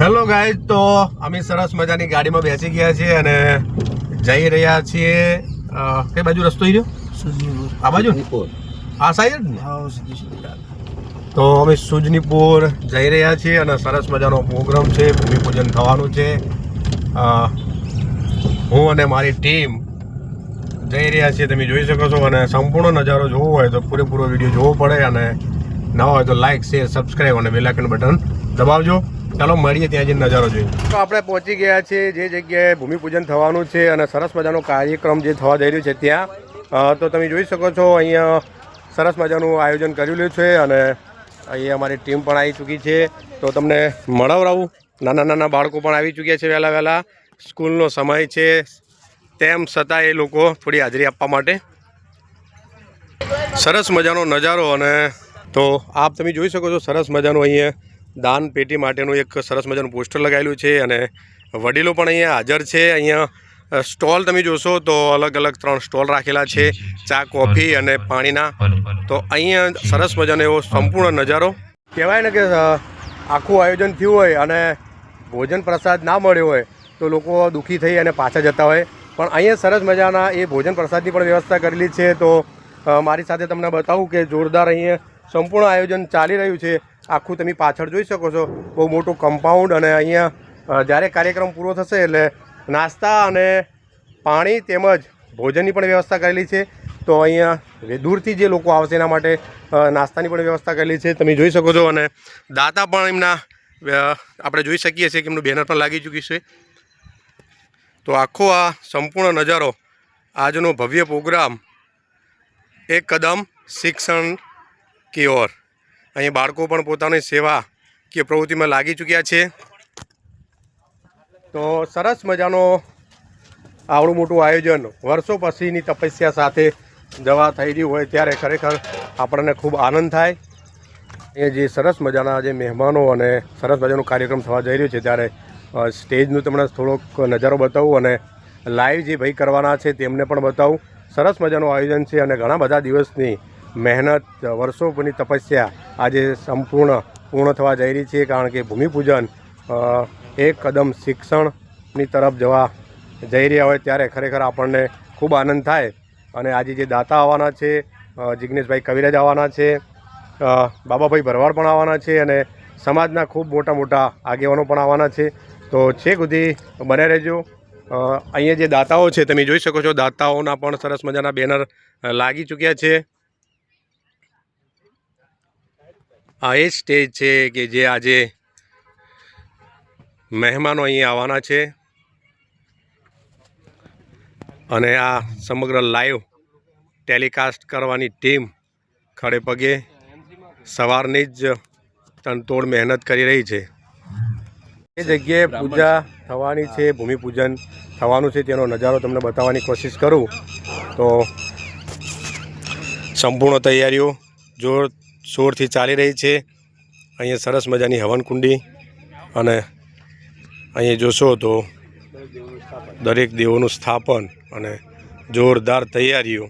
Hello guys, તો અમે સરસ મજાની ગાડીમાં બેસી ગયા છીએ અને જઈ રહ્યા છીએ કઈ બાજુ રસ્તો રહ્યો? આ બાજુ, આ સાઈડ ને? તો અમે સુજનીપુર જઈ રહ્યા છીએ અને સરસ મજાનો પ્રોગ્રામ છે, ભૂમિપૂજન થવાનું છે. હું અને મારી ટીમ જઈ રહ્યા છીએ, તમે જોઈ શકો છો. અને સંપૂર્ણ નજારો જોવો હોય તો પૂરેપૂરો વિડીયો જોવો પડે, અને નવા હોય તો લાઈક, શેર, સબસ્ક્રાઈબ અને બેલ આઇકન બટન દબાવજો. ચાલો મળીએ ત્યાં જઈને નજારો જોઈએ. તો આપણે પહોંચી ગયા છીએ જે જગ્યાએ ભૂમિપૂજન થવાનું છે અને સરસ મજાનો કાર્યક્રમ જે થવા જઈ રહ્યો છે ત્યાં. તો તમે જોઈ શકો છો અહીંયા સરસ મજાનું આયોજન કરેલું છે અને અહીંયા અમારી ટીમ પણ આવી ચૂકી છે. તો તમને મળવરાવું, નાના નાના બાળકો પણ આવી ચૂક્યા છે વહેલા. સ્કૂલનો સમય છે તેમ છતાં એ લોકો થોડી હાજરી આપવા માટે. સરસ મજાનો નજારો. અને તો આપ તમે જોઈ શકો છો સરસ મજાનું અહીંયા દાન પેટી માટેનું એક સરસ મજાનું પોસ્ટર લગાવેલું છે અને વડીલો પણ અહીંયા હાજર છે. અહીંયા સ્ટોલ તમે જોશો તો અલગ અલગ 3 સ્ટોલ રાખેલા છે, ચા, કોફી અને પાણીના. તો અહીંયા સરસ મજાનો એવો સંપૂર્ણ નજારો કહેવાય ને કે આખું આયોજન થયું હોય અને ભોજન પ્રસાદ ના મળ્યો હોય તો લોકો દુઃખી થઈ અને પાછા જતા હોય. પણ અહીંયા સરસ મજાના એ ભોજન પ્રસાદની પણ વ્યવસ્થા કરેલી છે. તો મારી સાથે તમને બતાવું કે જોરદાર અહીંયા સંપૂર્ણ આયોજન ચાલી રહ્યું છે. આખું તમે પાછળ જોઈ શકો છો, બહુ મોટું કમ્પાઉન્ડ. અને અહીંયા જ્યારે કાર્યક્રમ પૂરો થશે એટલે નાસ્તા અને પાણી તેમજ ભોજનની પણ વ્યવસ્થા કરેલી છે. તો અહીંયા દૂરથી જે લોકો આવશે એના માટે નાસ્તાની પણ વ્યવસ્થા કરેલી છે, તમે જોઈ શકો છો. અને દાતા પણ એમના આપણે જોઈ શકીએ છીએ કે એમનું બેનર પણ લાગી ચૂક્યું છે. તો આખો આ સંપૂર્ણ નજારો, આજનો ભવ્ય પ્રોગ્રામ એક કદમ શિક્ષણ કી ઓર. અહીં બાળકો પણ પોતાની સેવા કે પ્રવૃત્તિમાં લાગી ચૂક્યા છે. તો સરસ મજાનો આવડું મોટું આયોજન વર્ષો પછીની તપસ્યા સાથે જવા થઈ રહ્યું હોય ત્યારે ખરેખર આપણને ખૂબ આનંદ થાય. એ જે સરસ મજાના જે મહેમાનો અને સરસ મજાનો કાર્યક્રમ થવા જઈ રહ્યો છે ત્યારે સ્ટેજનું તમને થોડોક નજારો બતાવું અને લાઈવ જે ભાઈ કરવાના છે તેમને પણ બતાવું. સરસ મજાનું આયોજન છે અને ઘણા બધા દિવસની મહેનત, વર્ષોની તપસ્યા આજે પૂર્ણ થવા જઈ રહી છે. કારણ કે ભૂમિપૂજન એક કદમ શિક્ષણની તરફ જવા જઈ રહ્યા હોય ત્યારે ખરેખર આપણને ખૂબ આનંદ થાય. અને આજે જે દાતા આવવાના છે, જિગ્નેશભાઈ કવિરાજ આવવાના છે, બાબાભાઈ ભરવાડ પણ આવવાના છે અને સમાજના ખૂબ મોટા મોટા આગેવાનો પણ આવવાના છે. તો છેક સુધી બને રહેજો. અહીંયા જે દાતાઓ છે તમે જોઈ શકો છો, દાતાઓના પણ સરસ મજાના બેનર લાગી ચૂક્યા છે. આ એ સ્ટેજ છે કે જે આજે મહેમાનો અહીં આવવાના છે. અને આ સમગ્ર લાઈવ ટેલિકાસ્ટ કરવાની ટીમ ખડે પગે સવારની જ તનતોડ મહેનત કરી રહી છે. એ જગ્યાએ પૂજા થવાની છે, ભૂમિપૂજન થવાનું છે, તેનો નજારો તમને બતાવવાની કોશિશ કરું. તો સંપૂર્ણ તૈયારીઓ જોરશોરથી ચાલી રહી છે. અહીંયા સરસ મજાની હવનકુંડી અને અહીંયા જોશો તો દરેક દેવોનું સ્થાપન અને જોરદાર તૈયારીઓ.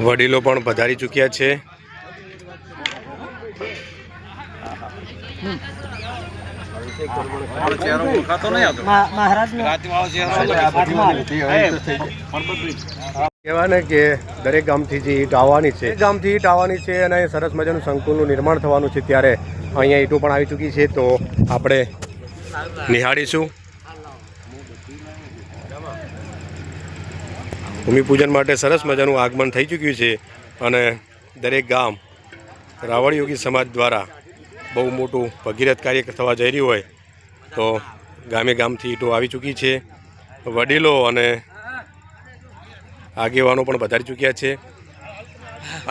વડીલો પણ પધારી ચૂક્યા છે. કહેવાય ને કે દરેક ગામથી જે ઈંટ આવવાની છે, ગામથી ઈંટ આવવાની છે અને સરસ મજાનું સંકુલનું નિર્માણ થવાનું છે ત્યારે અહીંયા ઈંટો પણ આવી ચૂકી છે. તો આપણે નિહાળીશું. ભૂમિપૂજન માટે સરસ મજાનું આગમન થઈ ચૂક્યું છે અને દરેક ગામ રાવળ યોગી સમાજ દ્વારા બહુ મોટું ભગીરથ કાર્ય થવા જઈ રહ્યું હોય તો ગામે ગામથી ઈંટો આવી ચૂકી છે. વડીલો અને આગેવાનો પણ વધારી ચૂક્યા છે.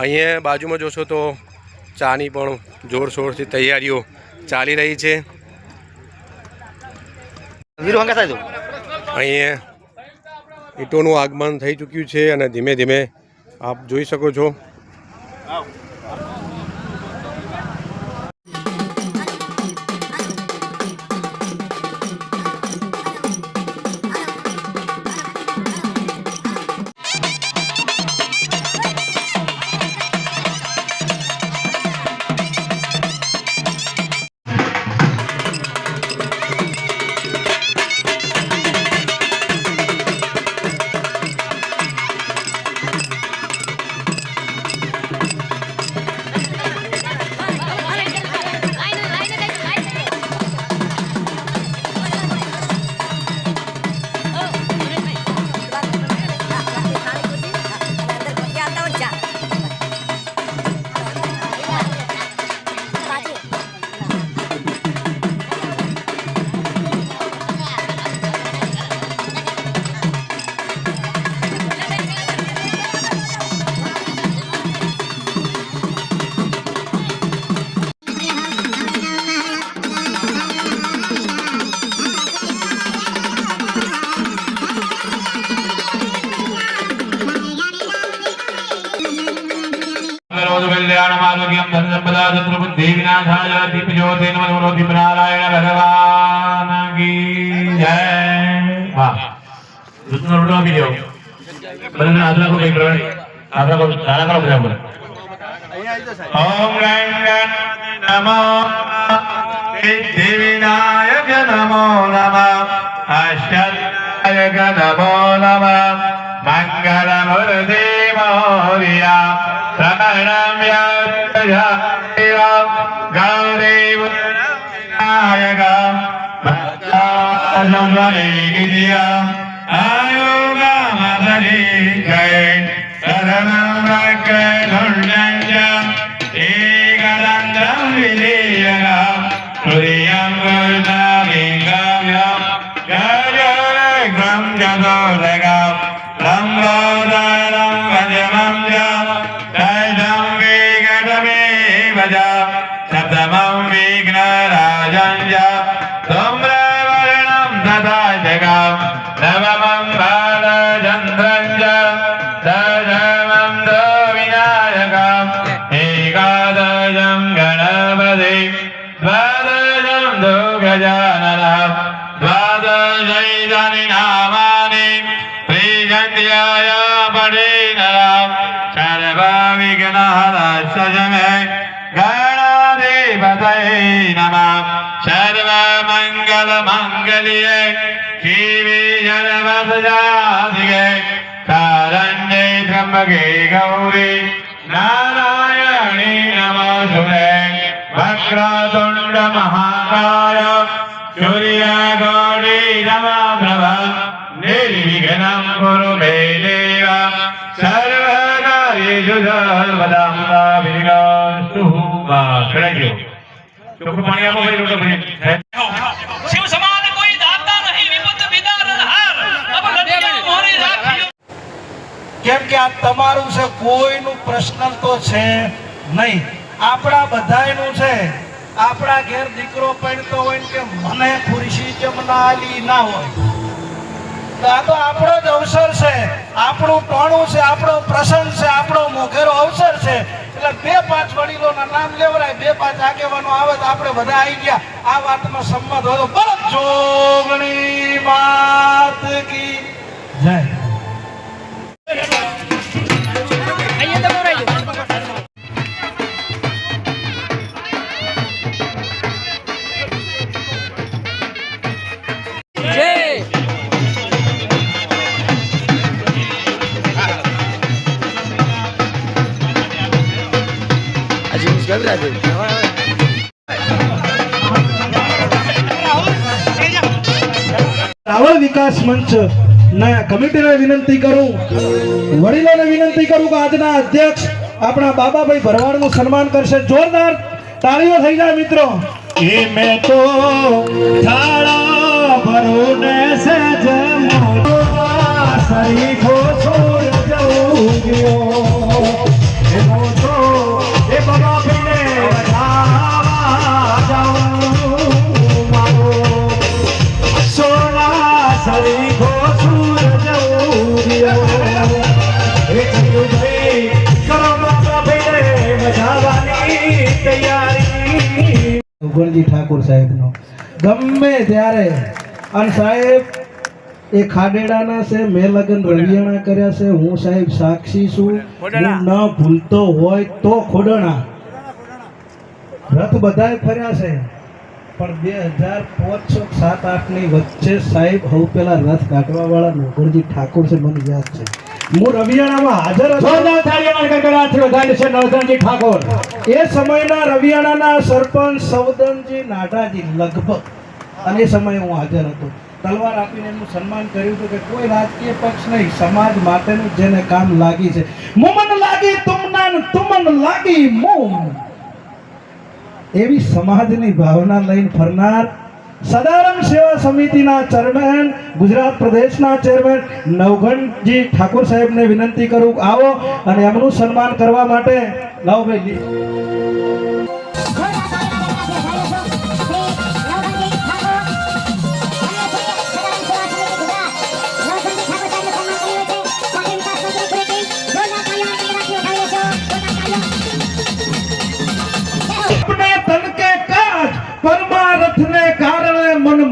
અહીંયા બાજુમાં જોશો તો ચાની પણ જોરશોરથી તૈયારીઓ ચાલી રહી છે. અહીંયા ઈંટોનું આગમન થઈ ચૂક્યું છે અને ધીમે ધીમે આપ જોઈ શકો છો. मंगलोद कल्याणम आरोग्यम धन संपदा शत्रु बुद्धि विनाशाय दीप ज्योति नमो दीप नारायण भगवान की जय। वाह दूसरा रोड भी जाओ बरन आदरा को कई प्रकार आदरा को सारा करो बराबर। ओम गंगन नमो सिद्धिविनायक नमो नमः अष्टनायक नमो नमः मंगलमूर्ति मोरिया शरणं यत्तया गौरीनायक भक्तानुस्वरेगिरिया आयुगामधरी जय शरणं रक्षुण्डञ्च एकदन्तं विजयगा तुर्यं गुरुनामिङ्गम्यं गजरग्रं जगोदगं लम्बोदरं भजमं च दैतं विघटमेव च सप्तमं विघ्नराजं च धूम्रवर्णं तथा जगं नवमं बालचन्द्रं च दशमं विनायकम् एकादशं गणपति द्वादशं तु गजाननः द्वादशैतानि नामानि प्रीजन्त्याय पठेनरां सर्वविघ्नहरस्यमे गणाधिपतये नमः सर्वमङ्गलमाङ्गल्ये शिवे सर्वसदाधिके शरण्ये त्र्यम्बके गौरी नारायणी नमोस्तुते वक्रतुण्ड महाकाय सूर्यकोटि समप्रभा निर्विघ्नं कुरु मे देव सर्वकार्येषु सर्वदा विघ्नस्तु मा खड़े तो पानी आपको भाई रोटी बनी शिव समान कोई दाता नहीं विपद विदारण हार अब लड़िया मोरी राखियो। કેમ કે આ તમારું છે, કોઈનું પર્સનલ તો છે નહીં, આપણા બધાયનું છે। આપણા ઘેર દીકરો પડતો હોય ને કે મને ખુરશી જમના આલી ના હોય, તો આ તો આપણો જ અવસર છે, આપણું ટોણું છે, આપણો પ્રસંગ છે, આપણો મોઘેરો અવસર છે। એટલે બે પાંચ વડીલોના નામ લેવરાય, બે પાંચ આગેવાનો આવે તો આપણે બધા આવી ગયા। આ વાતમાં સંમત હોય તો બોલો જોગણી માત કી જય। રાવળ વિકાસ મંચ ના કમિટીને વિનંતી કરું, વડીલોને વિનંતી કરું કે આજના અધ્યક્ષ આપણા બાબાભાઈ ભરવાડનું સન્માન કરશે। જોરદાર તાળીઓ થઈ જાય મિત્રો। એ મેં તો થાળા ભરું ને સજ મોવા સરીખો છોડ જવું ગયો એનો તો એ બાબાભાઈને વધાવા જાઉં મારો સોના સરીખો છોડ જવું ગયો એ થયું ભાઈ કરો બાબાભાઈને વધાવાની તૈયારી। ગણજી ઠાકોર સાહેબનો ગમે ત્યારે અને સાહેબ એ ખાડેડાના છે, મેં લગ્ન રવિયાણા કર્યા છે, હું સાહેબ સાક્ષી છું, હું ન ભૂલતો હોય તો ખોડણા રથ બધાય ફર્યા છે, પણ 2005-7-8 ની વચ્ચે સાહેબ હવે પેલા રથ કાઢવા વાળા નોકરજી ઠાકોર છે, મને યાદ છે। હું રવિયાણામાં હાજર હતો। નવધનજી ઠાકોર એ સમયના રવિયાણાના સરપંચ સવદનજી નાડાજી લગભગ, અને એ સમયે હું હાજર હતો। તલવાર આપીને એમનું સન્માન કર્યું હતું કે કોઈ રાજકીય પક્ષ નહીં, સમાજ માટેનું જેને કામ લાગી છે, મુમન લાગી તુમના તુમન લાગી મુમ, એવી સમાજની ભાવના લઈને ફરનાર સદારામ સેવા સમિતિના ચેરમેન, ગુજરાત પ્રદેશના ચેરમેન નવઘણજી ઠાકોર સાહેબને વિનંતી કરું આવો અને એમનું સન્માન કરવા માટે લાવભાઈ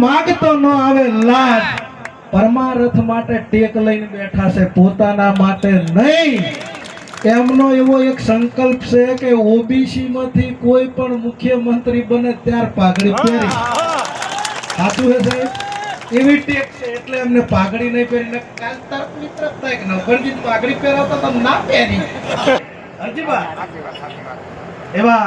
માગતો ન આવે લાજ, પરમાર્થ માટે ટેક લઈને બેઠા છે, પોતાના માટે નહીં. એમનો એવો એક સંકલ્પ છે કે ઓબીસી માંથી કોઈ પણ મુખ્યમંત્રી બને ત્યાર પાઘડી પહેરી. સાચું છે સાહેબ? એવી ટેક છે એટલે એમને પાઘડી નહીં પહેરીને કાલ તરફ મિત્ર થાય કે નવગણજી પાઘડી પહેરાવતા તો ના પહેરી. અરજીબા એવા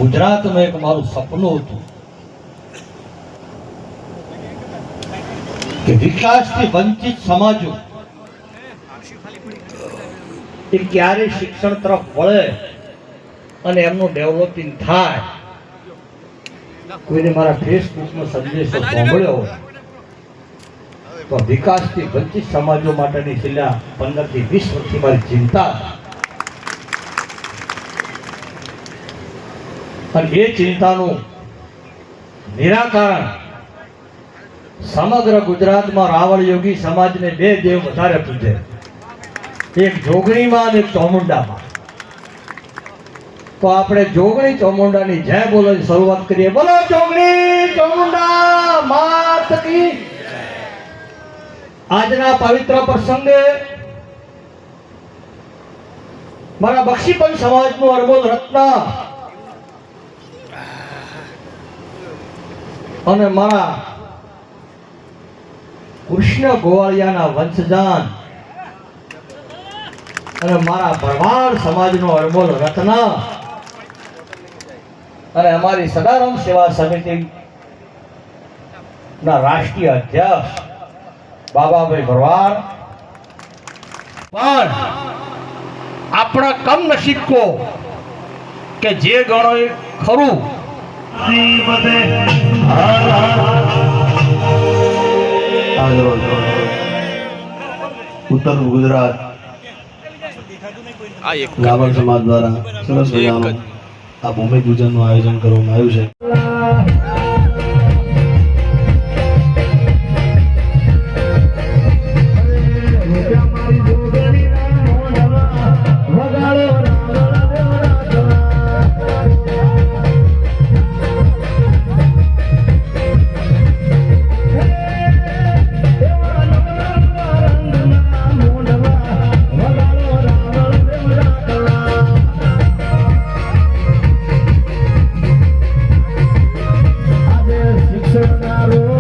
ગુજરાતમાં એક મારું સપનું હતું કે વિકાસથી વંચિત સમાજો એ ક્યારે શિક્ષણ તરફ વળે અને એમનું ડેવલપિંગ થાય. કોઈને મારા ફેસબુકનો સંદેશો સાંભળ્યો હોય તો વિકાસથી વંચિત સમાજો માટેની છેલ્લા 15 થી 20 વર્ષથી મારી ચિંતા. અને એ ચિંતાનું નિરાકરણ સમગ્ર ગુજરાતમાં રાવળ યોગી સમાજને 2 દેવ વધારે પૂજે, એક જોગણીમાં અને એક ચોમુંડામાં. તો આપણે જોગણી ચોમુંડાની જય બોલો શરૂઆત કરીએ. બોલો જોગણી ચોમુંડા માત કી. આજના પવિત્ર પ્રસંગે મારા બક્ષીપંચ સમાજનું અનમોલ રત્ન અને મારા કૃષ્ણ ગોવાળિયાના વંશજાન અને મારા ભરવાડ સમાજનો અનમોલ રત્ન અને અમારી સદારામ સેવા સમિતિ ના રાષ્ટ્રીય અધ્યક્ષ બાબાભાઈ ભરવાડ પણ આપણા કમ નસીબ કો કે જે ગણો એ ખરું ઉત્તર ગુજરાત રાવળ સમાજ દ્વારા સરસ મજાનું આ ભૂમિ પૂજનનું આયોજન કરવામાં આવ્યું છે. શિક્ષણ